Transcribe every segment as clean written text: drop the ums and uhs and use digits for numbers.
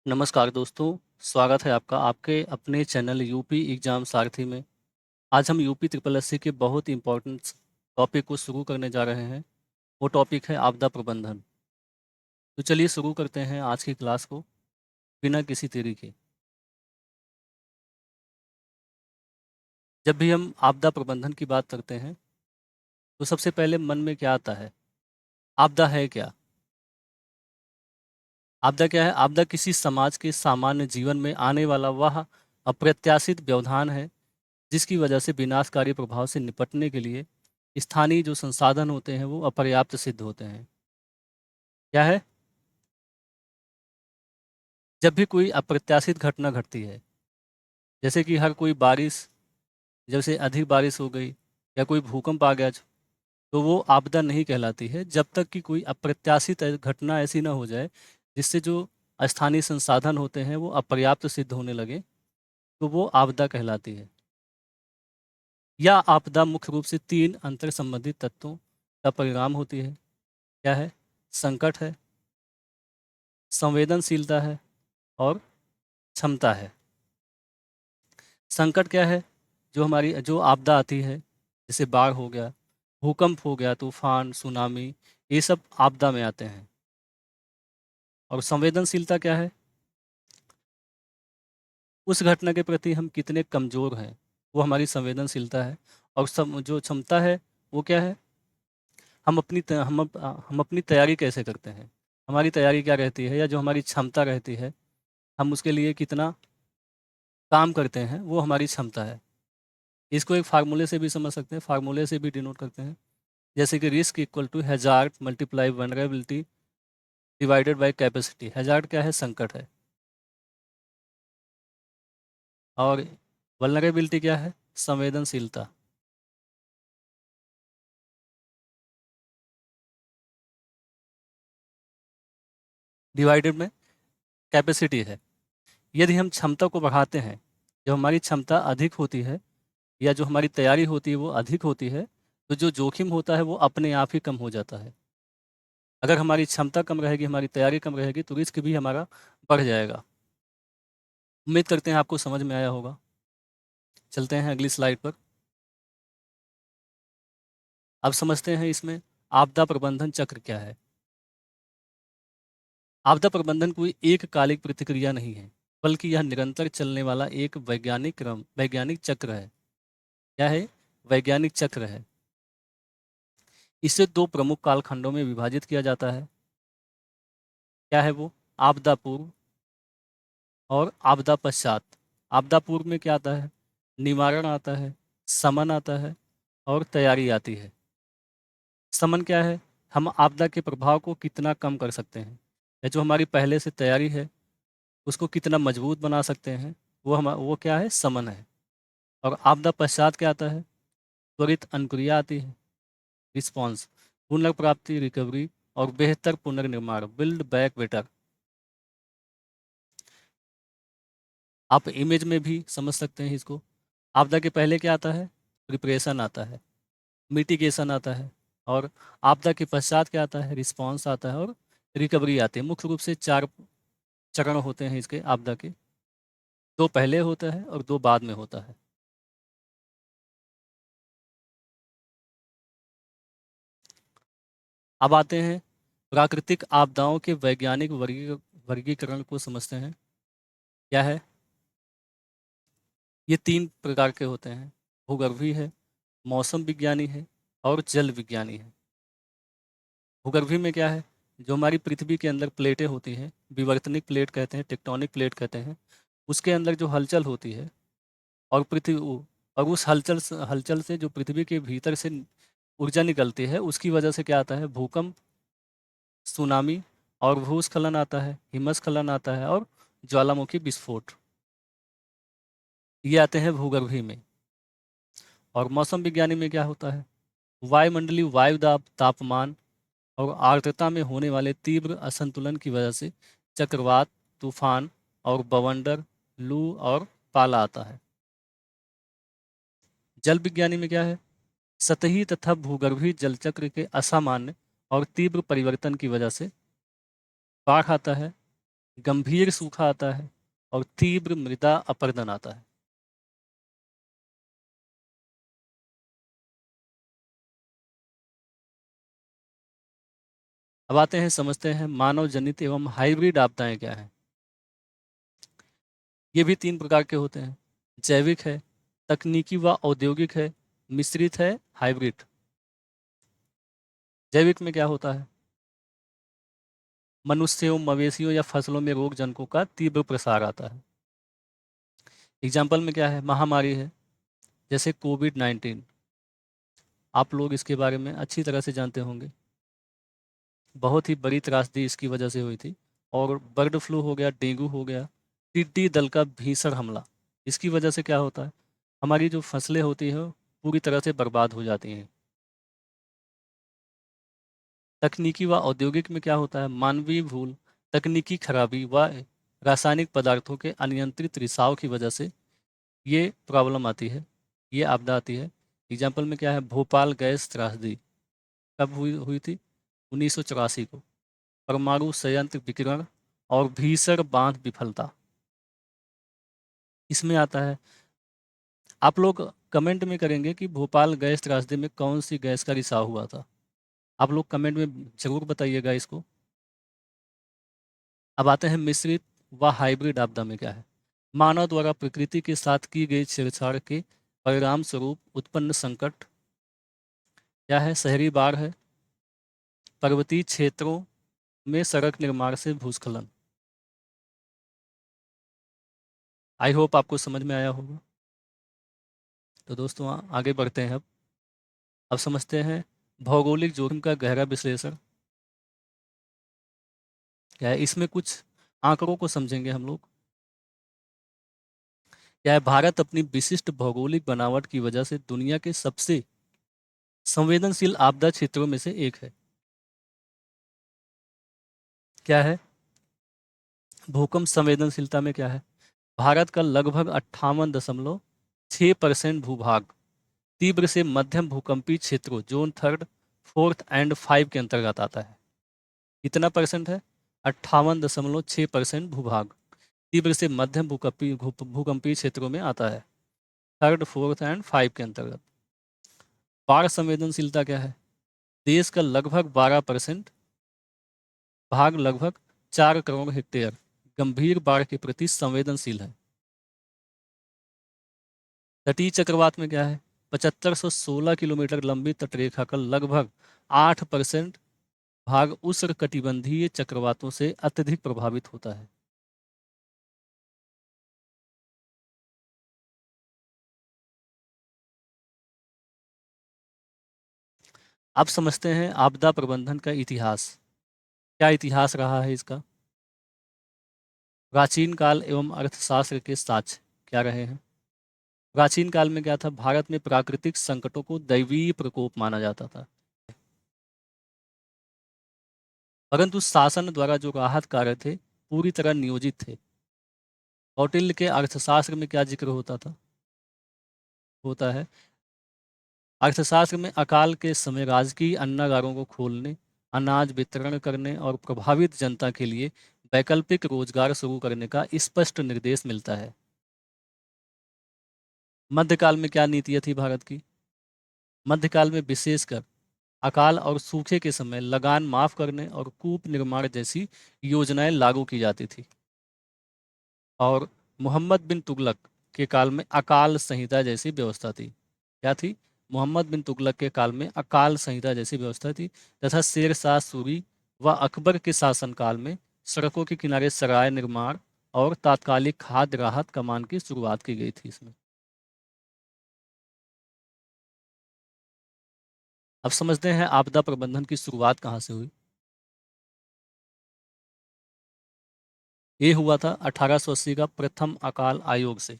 नमस्कार दोस्तों, स्वागत है आपका आपके अपने चैनल यूपी एग्ज़ाम सारथी में। आज हम यूपी ट्रिपल एससी के बहुत इम्पोर्टेंट टॉपिक को शुरू करने जा रहे हैं। वो टॉपिक है आपदा प्रबंधन। तो चलिए शुरू करते हैं आज की क्लास को बिना किसी देरी के। जब भी हम आपदा प्रबंधन की बात करते हैं तो सबसे पहले मन में क्या आता है? आपदा है क्या? आपदा क्या है? आपदा किसी समाज के सामान्य जीवन में आने वाला वह अप्रत्याशित व्यवधान है जिसकी वजह से विनाशकारी प्रभाव से निपटने के लिए स्थानीय जो संसाधन होते हैं वो अपर्याप्त सिद्ध होते हैं। क्या है? जब भी कोई अप्रत्याशित घटना घटती है, जैसे कि हर कोई बारिश, जैसे अधिक बारिश हो गई या कोई भूकंप आ गया, तो वो आपदा नहीं कहलाती है जब तक कि कोई अप्रत्याशित घटना ऐसी ना हो जाए जिससे जो स्थानीय संसाधन होते हैं वो अपर्याप्त सिद्ध होने लगे, तो वो आपदा कहलाती है। या आपदा मुख्य रूप से तीन अंतर संबंधित तत्वों का परिणाम होती है। क्या है? संकट है, संवेदनशीलता है और क्षमता है। संकट क्या है? जो आपदा आती है, जैसे बाढ़ हो गया, भूकंप हो गया, तूफान, सुनामी, ये सब आपदा में आते हैं। और संवेदनशीलता क्या है? उस घटना के प्रति हम कितने कमज़ोर हैं, वो हमारी संवेदनशीलता है। और जो क्षमता है, वो क्या है? हम अपनी तैयारी कैसे करते हैं, हमारी तैयारी क्या रहती है, या जो हमारी क्षमता रहती है, हम उसके लिए कितना काम करते हैं, वो हमारी क्षमता है। इसको एक फार्मूले से भी समझ सकते हैं, फार्मूले से भी डिनोट करते हैं, जैसे कि risk equal to hazard multiply vulnerability divided by capacity. Hazard क्या है? संकट है। और वल्नरेबिलिटी क्या है? संवेदनशीलता। डिवाइडेड में कैपेसिटी है। यदि हम क्षमता को बढ़ाते हैं, जब हमारी क्षमता अधिक होती है या जो हमारी तैयारी होती है वो अधिक होती है, तो जो जोखिम होता है वो अपने आप ही कम हो जाता है। अगर हमारी क्षमता कम रहेगी, हमारी तैयारी कम रहेगी, तो रिस्क भी हमारा बढ़ जाएगा। उम्मीद करते हैं आपको समझ में आया होगा। चलते हैं अगली स्लाइड पर। अब समझते हैं इसमें आपदा प्रबंधन चक्र क्या है। आपदा प्रबंधन कोई एककालिक प्रतिक्रिया नहीं है, बल्कि यह निरंतर चलने वाला एक वैज्ञानिक चक्र है। क्या है? वैज्ञानिक चक्र है। इसे दो प्रमुख कालखंडों में विभाजित किया जाता है। क्या है वो? आपदा पूर्व और आपदा पश्चात। आपदा पूर्व में क्या आता है? निवारण आता है, शमन आता है और तैयारी आती है। शमन क्या है? हम आपदा के प्रभाव को कितना कम कर सकते हैं, या जो हमारी पहले से तैयारी है उसको कितना मजबूत बना सकते हैं, वो क्या है? शमन है। और आपदा पश्चात क्या आता है? त्वरित अनुक्रिया आती है, रिस्पॉन्स, पुनर्प्राप्ति, रिकवरी और बेहतर पुनर्निर्माण, बिल्ड बैक बेटर। आप इमेज में भी समझ सकते हैं इसको। आपदा के पहले क्या आता है? प्रिपरेशन आता है, मिटिगेशन आता है। और आपदा के पश्चात क्या आता है? रिस्पॉन्स आता है और रिकवरी आती है। मुख्य रूप से चार चरण होते हैं इसके आपदा के। दो पहले होता है और दो बाद में होता है। अब आते हैं प्राकृतिक आपदाओं के वैज्ञानिक वर्गीकरण को समझते हैं। क्या है? ये तीन प्रकार के होते हैं। भूगर्भी है, मौसम विज्ञानी है और जल विज्ञानी है। भूगर्भी में क्या है? जो हमारी पृथ्वी के अंदर प्लेटें होती हैं, विवर्तनिक प्लेट कहते हैं, टेक्टोनिक प्लेट कहते हैं, उसके अंदर जो हलचल होती है, और और उस हलचल से जो पृथ्वी के भीतर से ऊर्जा निकलती है, उसकी वजह से क्या आता है? भूकंप, सुनामी और भूस्खलन आता है, हिमस्खलन आता है और ज्वालामुखी विस्फोट। ये आते हैं भूगर्भी में। और मौसम विज्ञानी में क्या होता है? वायुमंडलीय वायु दाब, तापमान और आर्द्रता में होने वाले तीव्र असंतुलन की वजह से चक्रवात, तूफान और बवंडर, लू और पाला आता है। जल विज्ञानी में क्या है? सतही तथा भूगर्भीय जलचक्र के असामान्य और तीव्र परिवर्तन की वजह से बाढ़ आता है, गंभीर सूखा आता है और तीव्र मृदा अपरदन आता है। अब आते हैं, समझते हैं मानव जनित एवं हाइब्रिड आपदाएं क्या हैं। ये भी 3 प्रकार के होते हैं। जैविक है, तकनीकी व औद्योगिक है, मिश्रित है, हाइब्रिड। जैविक में क्या होता है? मनुष्यों, मवेशियों या फसलों में रोग जनकों का तीव्र प्रसार आता है। एग्जाम्पल में क्या है? महामारी है, जैसे कोविड-19। आप लोग इसके बारे में अच्छी तरह से जानते होंगे। बहुत ही बड़ी त्रासदी इसकी वजह से हुई थी। और बर्ड फ्लू हो गया, डेंगू हो गया, टिड्डी दल का भीषण हमला। इसकी वजह से क्या होता है? हमारी जो फसलें होती हैं पूरी तरह से बर्बाद हो जाती हैं। तकनीकी व औद्योगिक में क्या होता है? मानवीय भूल, तकनीकी खराबी व रासायनिक पदार्थों के अनियंत्रित रिसाव की वजह से ये प्रॉब्लम आती है, ये आपदा आती है। एग्जाम्पल में क्या है? भोपाल गैस त्रासदी कब हुई हुई थी? 1984 को। परमाणु संयंत्र विकिरण और भीषण बांध विफलता इसमें आता है। आप लोग कमेंट में करेंगे कि भोपाल गैस त्रासदी में कौन सी गैस का रिसाव हुआ था। आप लोग कमेंट में जरूर बताइएगा इसको। अब आते हैं मिश्रित व हाइब्रिड आपदा में क्या है। मानव द्वारा प्रकृति के साथ की गई छेड़छाड़ के परिणाम स्वरूप उत्पन्न संकट क्या है? शहरी बाढ़ है, पर्वतीय क्षेत्रों में सड़क निर्माण से भूस्खलन। आई होप आपको समझ में आया होगा। तो दोस्तों आगे बढ़ते हैं। अब समझते हैं भौगोलिक जोखिम का गहरा विश्लेषण क्या है। इसमें कुछ आंकड़ों को समझेंगे हम लोग। क्या है? भारत अपनी विशिष्ट भौगोलिक बनावट की वजह से दुनिया के सबसे संवेदनशील आपदा क्षेत्रों में से एक है। क्या है? भूकंप संवेदनशीलता में क्या है? भारत का लगभग 58.6% भूभाग तीव्र से मध्यम भूकंपीय क्षेत्रों जोन थर्ड, फोर्थ एंड 5 के अंतर्गत आता है। कितना परसेंट है? 58.6% भूभाग तीव्र से मध्यम भूकंपीय क्षेत्रों में आता है, थर्ड, फोर्थ एंड 5 के अंतर्गत। बाढ़ संवेदनशीलता क्या है? देश का लगभग 12% भाग, लगभग 4 करोड़ हेक्टेयर गंभीर बाढ़ के प्रति संवेदनशील है। तटीय चक्रवात में क्या है? 7516 किलोमीटर लंबी तटरेखा का लगभग 8% भाग उष्णकटिबंधीय चक्रवातों से अत्यधिक प्रभावित होता है। अब समझते हैं आपदा प्रबंधन का इतिहास। क्या इतिहास रहा है इसका? प्राचीन काल एवं अर्थशास्त्र के साक्ष्य क्या रहे हैं? प्राचीन काल में क्या था? भारत में प्राकृतिक संकटों को दैवीय प्रकोप माना जाता था, परंतु शासन द्वारा जो राहत कार्य थे पूरी तरह नियोजित थे। कौटिल्य के अर्थशास्त्र में क्या जिक्र होता है? अर्थशास्त्र में अकाल के समय राजकीय अन्नागारों को खोलने, अनाज वितरण करने और प्रभावित जनता के लिए वैकल्पिक रोजगार शुरू करने का स्पष्ट निर्देश मिलता है। मध्यकाल में क्या नीतियाँ थी भारत की? मध्यकाल में विशेषकर अकाल और सूखे के समय लगान माफ करने और कूप निर्माण जैसी योजनाएं लागू की जाती थी। और मोहम्मद बिन तुगलक के काल में अकाल संहिता जैसी व्यवस्था थी। क्या थी? मोहम्मद बिन तुगलक के काल में अकाल संहिता जैसी व्यवस्था थी, तथा शेर शाह सूरी व अकबर के शासनकाल में सड़कों के किनारे सराय निर्माण और तात्कालिक खाद्य राहत कमान की शुरुआत की गई थी इसमें। अब समझते हैं आपदा प्रबंधन की शुरुआत कहाँ से हुई। ये हुआ था 1880 का प्रथम अकाल आयोग से।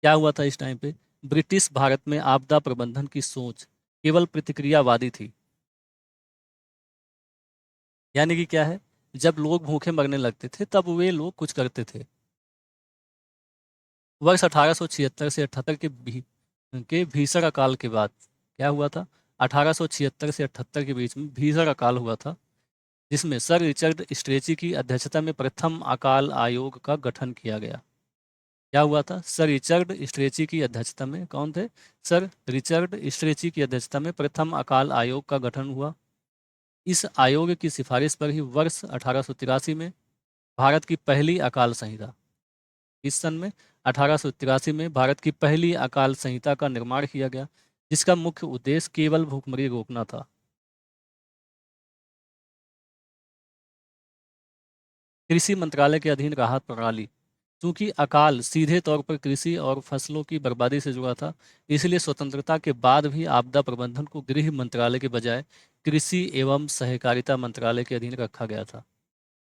क्या हुआ था इस टाइम पे? ब्रिटिश भारत में आपदा प्रबंधन की सोच केवल प्रतिक्रियावादी थी। यानी कि क्या है? जब लोग भूखे मरने लगते थे तब वे लोग कुछ करते थे। वर्ष 1876 से 78 के भीषण अकाल के बाद क्या हुआ था? 1876 से 78 के बीच में भीषण अकाल हुआ था, जिसमें सर रिचर्ड स्ट्रेची की अध्यक्षता में प्रथम अकाल आयोग का गठन किया गया। क्या हुआ था? सर रिचर्ड स्ट्रेची की अध्यक्षता में, कौन थे? सर रिचर्ड स्ट्रेची की अध्यक्षता में प्रथम अकाल आयोग का गठन हुआ। इस आयोग की सिफारिश पर ही वर्ष 1883 में भारत की पहली अकाल संहिता, इस सन में 1883 में भारत की पहली अकाल संहिता का निर्माण किया गया, जिसका मुख्य उद्देश्य केवल भूखमरी रोकना था। कृषि मंत्रालय के अधीन राहत प्रणाली। चूंकि अकाल सीधे तौर पर कृषि और फसलों की बर्बादी से जुड़ा था, इसलिए स्वतंत्रता के बाद भी आपदा प्रबंधन को गृह मंत्रालय के बजाय कृषि एवं सहकारिता मंत्रालय के अधीन रखा गया था।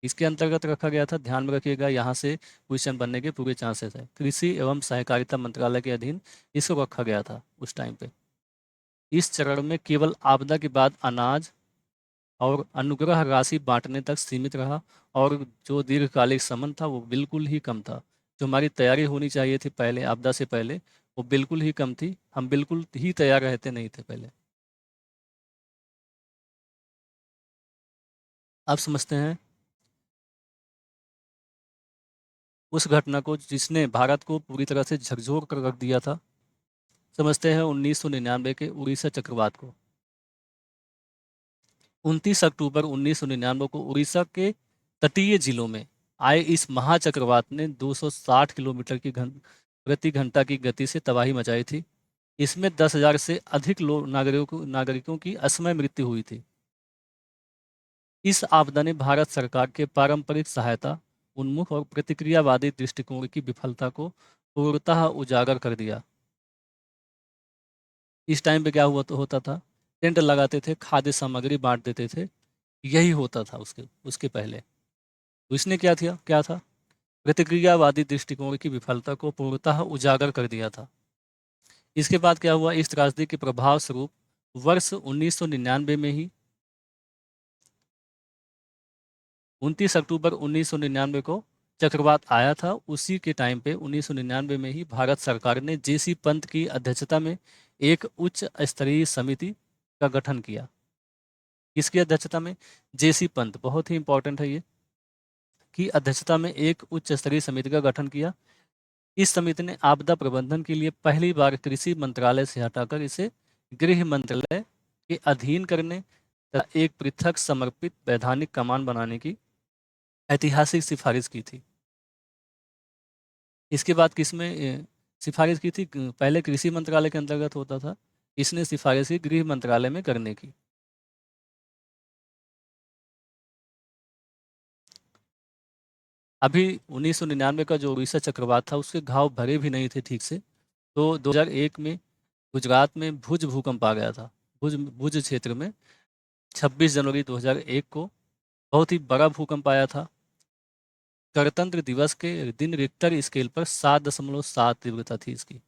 इसके अंतर्गत रखा गया था, ध्यान में रखिएगा, यहाँ से क्वेश्चन बनने के पूरे चांसेस है। कृषि एवं सहकारिता मंत्रालय के अधीन इसको रखा गया था उस टाइम पे। इस चरण में केवल आपदा के बाद अनाज और अनुग्रह राशि बांटने तक सीमित रहा, और जो दीर्घकालिक समन था वो बिल्कुल ही कम था। जो हमारी तैयारी होनी चाहिए थी पहले आपदा से पहले, वो बिल्कुल ही कम थी। हम बिल्कुल ही तैयार रहते नहीं थे पहले। अब समझते हैं उस घटना को जिसने भारत को पूरी तरह से झकझोर कर रख दिया था। समझते हैं 1999 के उड़ीसा चक्रवात को। 29 अक्टूबर 1999 को उड़ीसा के तटीय जिलों में आए इस महाचक्रवात ने 260 किलोमीटर की प्रति घंटा की गति से तबाही मचाई थी। इसमें 10,000 से अधिक लोग नागरिकों की असमय मृत्यु हुई थी। इस आपदा ने भारत सरकार के पारंपरिक सहायता उन्मुख और प्रतिक्रियावादी दृष्टिकोण की विफलता को पूर्णतः उजागर कर दिया। इस टाइम पे क्या हुआ तो होता था, टेंट लगाते थे, खाद्य सामग्री बांट देते थे, यही होता था उसके उसके पहले। तो इसने क्या था, प्रतिक्रियावादी दृष्टिकोण की विफलता को पूर्णतः उजागर कर दिया था। इसके बाद क्या हुआ, इस त्रासदी के प्रभाव स्वरूप वर्ष 1999 में ही 29 अक्टूबर 1999 को चक्रवात आया था। उसी के टाइम पे 1999 में ही भारत सरकार ने जेसी पंत की अध्यक्षता में एक उच्च स्तरीय समिति का गठन किया। किसकी अध्यक्षता में? जेसी पंत, बहुत ही इंपॉर्टेंट है ये, की अध्यक्षता में एक उच्च स्तरीय समिति का गठन किया। इस समिति ने आपदा प्रबंधन के लिए पहली बार कृषि मंत्रालय से हटाकर इसे गृह मंत्रालय के अधीन करने तथा एक पृथक समर्पित वैधानिक कमान बनाने की ऐतिहासिक सिफारिश की थी। इसके बाद किसमें सिफारिश की थी? पहले कृषि मंत्रालय के अंतर्गत होता था, इसने सिफारिश की गृह मंत्रालय में करने की। अभी 1999 का जो उड़ीसा चक्रवात था उसके घाव भरे भी नहीं थे ठीक से। तो 2001 में गुजरात में भुज भूकंप आ गया था। भुज भुज क्षेत्र में 26 जनवरी 2001 को बहुत ही बड़ा भूकंप आया था। गणतंत्र दिवस के दिन रिक्टर स्केल पर 7.7 तीव्रता थी इसकी,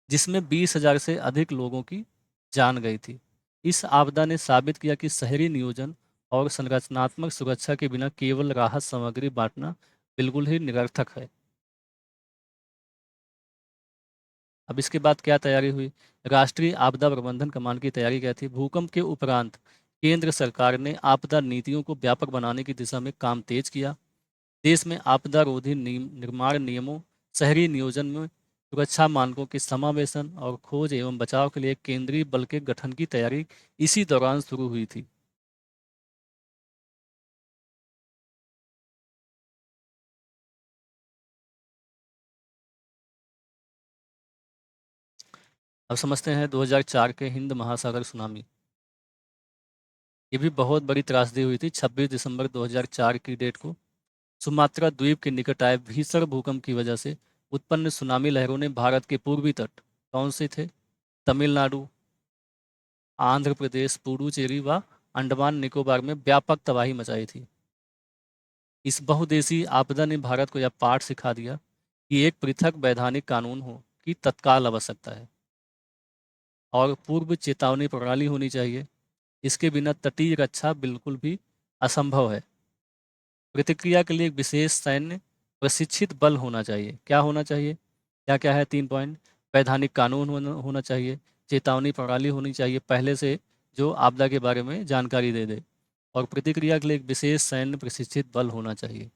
जिसमें 20,000 से अधिक लोगों की जान गई थी। इस आपदा ने साबित किया कि शहरी नियोजन और संरचनात्मक सुरक्षा के बिना केवल राहत सामग्री बांटना बिल्कुल ही निरर्थक है। अब इसके बाद क्या तैयारी हुई? राष्ट्रीय आपदा प्रबंधन कमान की तैयारी क्या थी? भूकंप के उपरांत केंद्र सरकार ने आपदा नीतियों को व्यापक बनाने की दिशा में काम तेज किया। देश में आपदा रोधी निर्माण नियमों, शहरी नियोजन में सुरक्षा मानकों के समावेशन और खोज एवं बचाव के लिए एक केंद्रीय बल के गठन की तैयारी इसी दौरान शुरू हुई थी। अब समझते हैं 2004 के हिंद महासागर सुनामी। ये भी बहुत बड़ी त्रासदी हुई थी। 26 दिसंबर 2004 की डेट को सुमात्रा द्वीप के निकट आए भीषण भूकंप की वजह से उत्पन्न सुनामी लहरों ने भारत के पूर्वी तट, कौन से थे? तमिलनाडु, आंध्र प्रदेश, पुडुचेरी व अंडमान निकोबार में व्यापक तबाही मचाई थी। इस बहुदेशीय आपदा ने भारत को यह पाठ सिखा दिया कि एक पृथक वैधानिक कानून हो की तत्काल आवश्यकता है और पूर्व चेतावनी प्रणाली होनी चाहिए। इसके बिना तटीय रक्षा बिल्कुल भी असंभव है। प्रतिक्रिया के लिए एक विशेष सैन्य प्रशिक्षित बल होना चाहिए। क्या होना चाहिए? क्या क्या है? 3 पॉइंट। वैधानिक कानून होना चाहिए, चेतावनी प्रणाली होनी चाहिए पहले से जो आपदा के बारे में जानकारी दे दे, और प्रतिक्रिया के लिए एक विशेष सैन्य प्रशिक्षित बल होना चाहिए।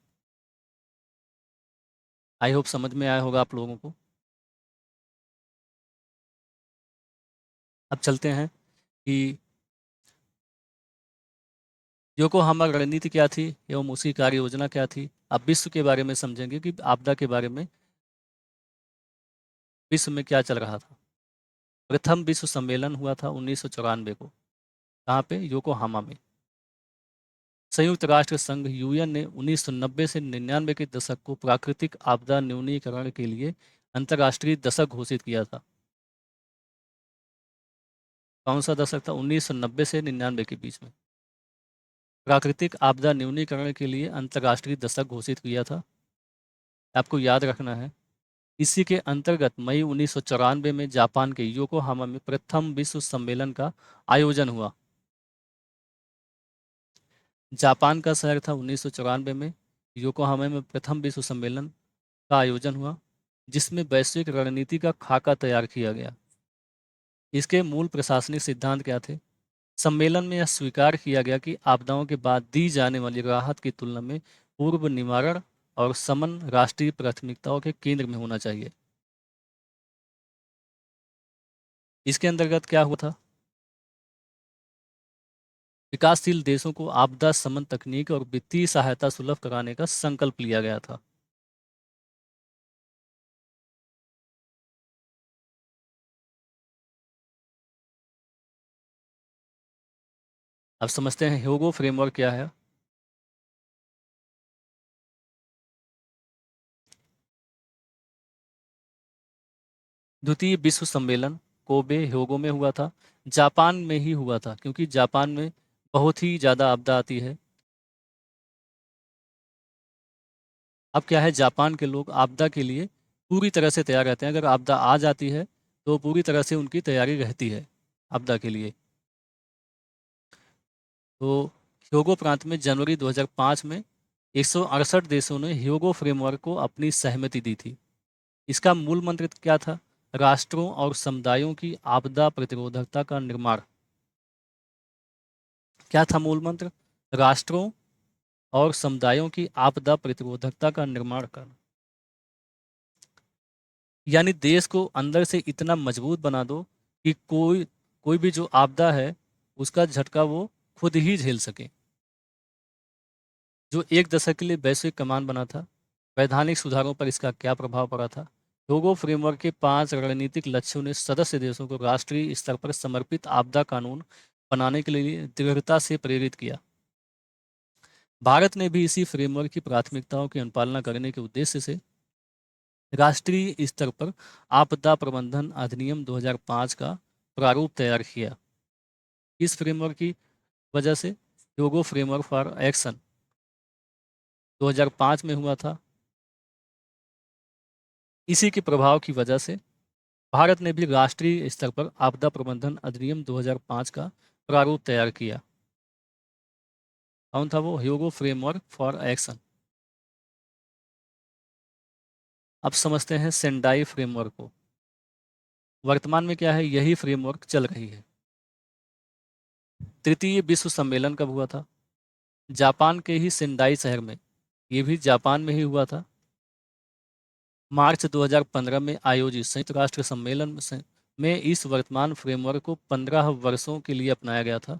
आई होप समझ में आया होगा आप लोगों को। अब चलते हैं कि योकोहामा रणनीति क्या थी एवं उसकी कार्य योजना क्या थी। अब विश्व के बारे में समझेंगे कि आपदा के बारे में विश्व में क्या चल रहा था। प्रथम विश्व सम्मेलन हुआ था 1994 को। कहाँ पे? योकोहामा में। संयुक्त राष्ट्र संघ यूएन ने 1990 से 99 के दशक को प्राकृतिक आपदा न्यूनीकरण के लिए अंतर्राष्ट्रीय दशक घोषित किया था। कौन सा दशक था? 1990 से 99 के बीच में प्राकृतिक आपदा न्यूनीकरण के लिए अंतर्राष्ट्रीय दशक घोषित किया था। आपको याद रखना है। इसी के अंतर्गत मई 1994 में जापान के योकोहामा में प्रथम विश्व सम्मेलन का आयोजन हुआ। जापान का शहर था 1994 में। योकोहामा में प्रथम विश्व सम्मेलन का आयोजन हुआ, जिसमें वैश्विक रणनीति का खाका तैयार किया गया। इसके मूल प्रशासनिक सिद्धांत क्या थे? सम्मेलन में यह स्वीकार किया गया कि आपदाओं के बाद दी जाने वाली राहत की तुलना में पूर्व निवारण और शमन राष्ट्रीय प्राथमिकताओं के केंद्र में होना चाहिए। इसके अंतर्गत क्या हुआ था? विकासशील देशों को आपदा शमन तकनीक और वित्तीय सहायता सुलभ कराने का संकल्प लिया गया था। अब समझते हैं ह्योगो फ्रेमवर्क क्या है। द्वितीय विश्व सम्मेलन कोबे ह्योगो में हुआ था। जापान में ही हुआ था, क्योंकि जापान में बहुत ही ज़्यादा आपदा आती है। अब क्या है, जापान के लोग आपदा के लिए पूरी तरह से तैयार रहते हैं। अगर आपदा आ जाती है तो पूरी तरह से उनकी तैयारी रहती है आपदा के लिए। तो ह्योगो प्रांत में जनवरी 2005 में 168 देशों ने ह्योगो फ्रेमवर्क को अपनी सहमति दी थी। इसका मूल मंत्र क्या था? राष्ट्रों और समुदायों की आपदा प्रतिरोधकता का निर्माण। क्या था मूल मंत्र? राष्ट्रों और समुदायों की आपदा प्रतिरोधकता का निर्माण करना। यानी देश को अंदर से इतना मजबूत बना दो कि कोई कोई भी जो आपदा है उसका झटका वो खुद ही झेल सके। जो एक दशक के लिए वैश्विक कमान बना था, वैधानिक सुधारों पर इसका क्या प्रभाव पड़ा था? ह्योगो फ्रेमवर्क के 5 रणनीतिक लक्ष्यों ने सदस्य देशों को राष्ट्रीय स्तर पर समर्पित आपदा कानून बनाने के लिए दृढ़ता से प्रेरित किया। भारत ने भी इसी फ्रेमवर्क की प्राथमिकताओं की अनुपालना करने के उद्देश्य से राष्ट्रीय स्तर पर आपदा प्रबंधन अधिनियम 2005 का प्रारूप तैयार किया। इस फ्रेमवर्क की वजह से ह्योगो फ्रेमवर्क फॉर एक्शन 2005 में हुआ था। इसी के प्रभाव की वजह से भारत ने भी राष्ट्रीय स्तर पर आपदा प्रबंधन अधिनियम 2005 का प्रारूप तैयार किया। कौन था वो? Hyogo framework for action. अब समझते हैं सेंडाई फ्रेमवर्क को। वर्तमान में क्या है, यही फ्रेमवर्क चल रही है। तृतीय विश्व सम्मेलन कब हुआ था? जापान के ही सेंडाई शहर में। ये भी जापान में ही हुआ था। मार्च 2015 में आयोजित संयुक्त राष्ट्र सम्मेलन में इस वर्तमान फ्रेमवर्क को 15 वर्षों के लिए अपनाया गया था।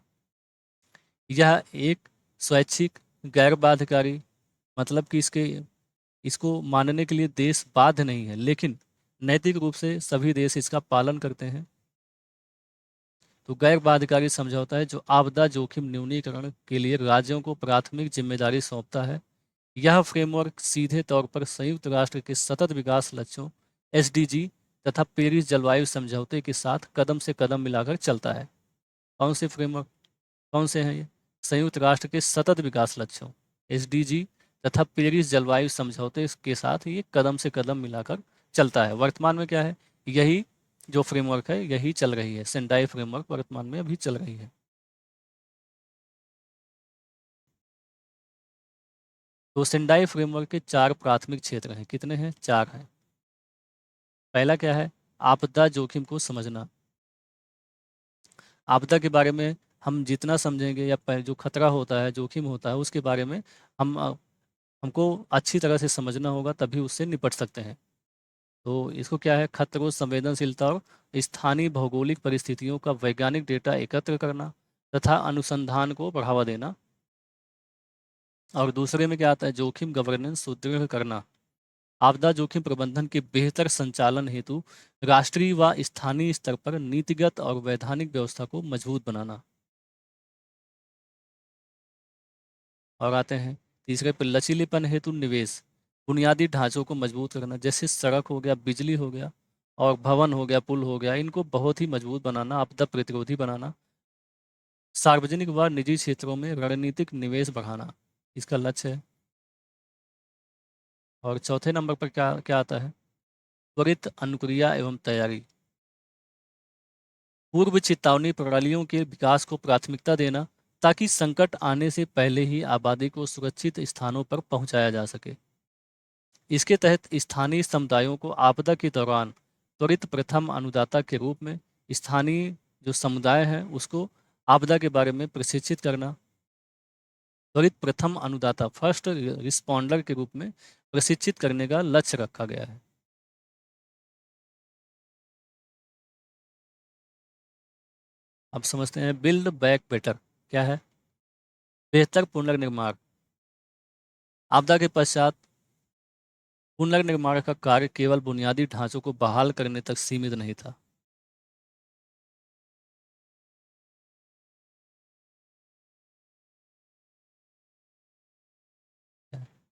यह एक स्वैच्छिक गैर बाध्यकारी, मतलब कि इसको मानने के लिए देश बाध्य नहीं है, लेकिन नैतिक रूप से सभी देश इसका पालन करते हैं। तो गैर बाध्यकारी समझौता है जो आपदा जोखिम न्यूनीकरण के लिए राज्यों को प्राथमिक जिम्मेदारी सौंपता है। यह फ्रेमवर्क सीधे तौर पर संयुक्त राष्ट्र के सतत विकास लक्ष्यों एसडीजी तथा पेरिस जलवायु समझौते के साथ कदम से कदम मिलाकर चलता है। कौन से फ्रेमवर्क, कौन से हैं ये? संयुक्त राष्ट्र के सतत विकास लक्ष्यों एसडीजी तथा पेरिस जलवायु समझौते के साथ ये कदम से कदम मिलाकर चलता है। वर्तमान में क्या है, यही जो फ्रेमवर्क है यही चल रही है। सेंडाई फ्रेमवर्क वर्तमान में अभी चल रही है। तो सेंडाई फ्रेमवर्क के 4 प्राथमिक क्षेत्र हैं। कितने हैं? 4 हैं। पहला क्या है? आपदा जोखिम को समझना। आपदा के बारे में हम जितना समझेंगे या जो खतरा होता है, जोखिम होता है, उसके बारे में हम हमको अच्छी तरह से समझना होगा, तभी उससे निपट सकते हैं। तो इसको क्या है, खतरों, संवेदनशीलता और स्थानीय भौगोलिक परिस्थितियों का वैज्ञानिक डेटा एकत्र करना तथा अनुसंधान को बढ़ावा देना। और दूसरे में क्या आता है, जोखिम गवर्नेंस सुदृढ़ करना, आपदा जोखिम प्रबंधन के बेहतर संचालन हेतु राष्ट्रीय व स्थानीय स्तर पर नीतिगत और वैधानिक व्यवस्था को मजबूत बनाना। और आते हैं तीसरे पर, लचीलेपन हेतु निवेश, बुनियादी ढांचों को मजबूत करना, जैसे सड़क हो गया, बिजली हो गया और भवन हो गया, पुल हो गया, इनको बहुत ही मजबूत बनाना, आपदा प्रतिरोधी बनाना। सार्वजनिक व निजी क्षेत्रों में रणनीतिक निवेश बढ़ाना, इसका लक्ष्य है। और चौथे नंबर पर क्या क्या आता है, त्वरित अनुक्रिया एवं तैयारी, पूर्व चेतावनी प्रणालियों के विकास को प्राथमिकता देना, ताकि संकट आने से पहले ही आबादी को सुरक्षित स्थानों पर पहुंचाया जा सके। इसके तहत स्थानीय समुदायों को आपदा के दौरान त्वरित प्रथम अनुदाता के रूप में स्थानीय जो समुदाय है उसको आपदा के बारे में प्रशिक्षित करना। त्वरित प्रथम अनुदाता, फर्स्ट रिस्पॉन्डर के रूप में प्रशिक्षित करने का लक्ष्य रखा गया है। अब समझते हैं बिल्ड बैक बेटर क्या है। बेहतर पुनर्निर्माण, आपदा के पश्चात पुनर्निर्माण का कार्य केवल बुनियादी ढांचों को बहाल करने तक सीमित नहीं था।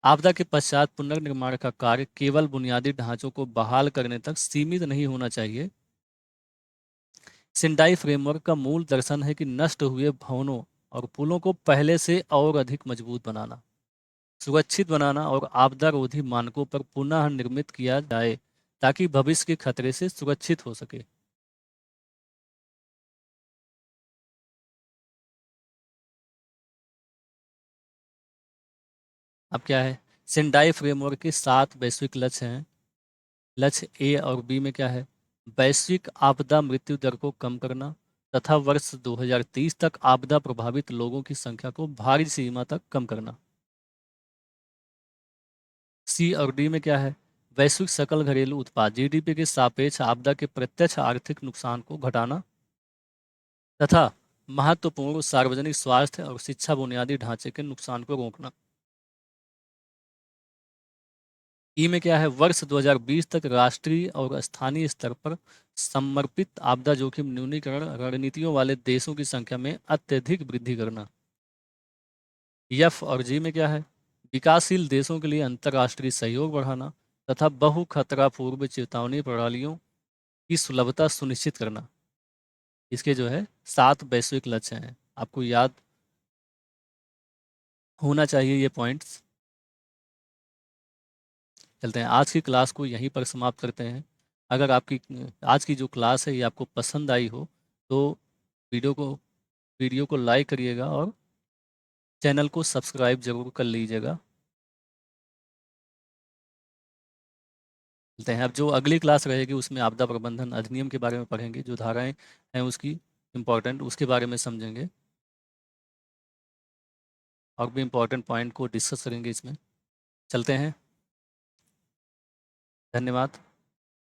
आपदा के पश्चात पुनर्निर्माण का कार्य केवल बुनियादी ढांचों को बहाल करने तक सीमित नहीं होना चाहिए। सिंडाई फ्रेमवर्क का मूल दर्शन है कि नष्ट हुए भवनों और पुलों को पहले से और अधिक मजबूत बनाना, सुरक्षित बनाना और आपदा रोधी मानकों पर पुनः निर्मित किया जाए, ताकि भविष्य के खतरे से सुरक्षित हो सके। अब क्या है, सिंडाई फ्रेमवर्क के 7 वैश्विक लक्ष्य हैं। लक्ष्य ए और बी में क्या है, वैश्विक आपदा मृत्यु दर को कम करना तथा वर्ष 2030 तक आपदा प्रभावित लोगों की संख्या को भारी सीमा तक कम करना। सी और डी में क्या है, वैश्विक सकल घरेलू उत्पाद जीडीपी के सापेक्ष आपदा के प्रत्यक्ष आर्थिक नुकसान को घटाना तथा महत्वपूर्ण सार्वजनिक स्वास्थ्य और शिक्षा बुनियादी ढांचे के नुकसान को रोकना। ई में क्या है, वर्ष 2020 तक राष्ट्रीय और स्थानीय स्तर पर समर्पित आपदा जोखिम न्यूनीकरण रणनीतियों वाले देशों की संख्या में अत्यधिक वृद्धि करना। एफ और जी में क्या है, विकासशील देशों के लिए अंतर्राष्ट्रीय सहयोग बढ़ाना तथा बहु खतरा पूर्व चेतावनी प्रणालियों की सुलभता सुनिश्चित करना। इसके जो है 7 वैश्विक लक्ष्य हैं, आपको याद होना चाहिए ये पॉइंट्स। चलते हैं, आज की क्लास को यहीं पर समाप्त करते हैं। अगर आपकी आज की जो क्लास है ये आपको पसंद आई हो तो वीडियो को वीडियो को लाइक करिएगा और चैनल को सब्सक्राइब जरूर कर लीजिएगा। चलते हैं, अब जो अगली क्लास रहेगी उसमें आपदा प्रबंधन अधिनियम के बारे में पढ़ेंगे, जो धाराएं हैं उसकी इम्पोर्टेंट उसके बारे में समझेंगे और भी इम्पोर्टेंट पॉइंट को डिस्कस करेंगे इसमें। चलते हैं, धन्यवाद।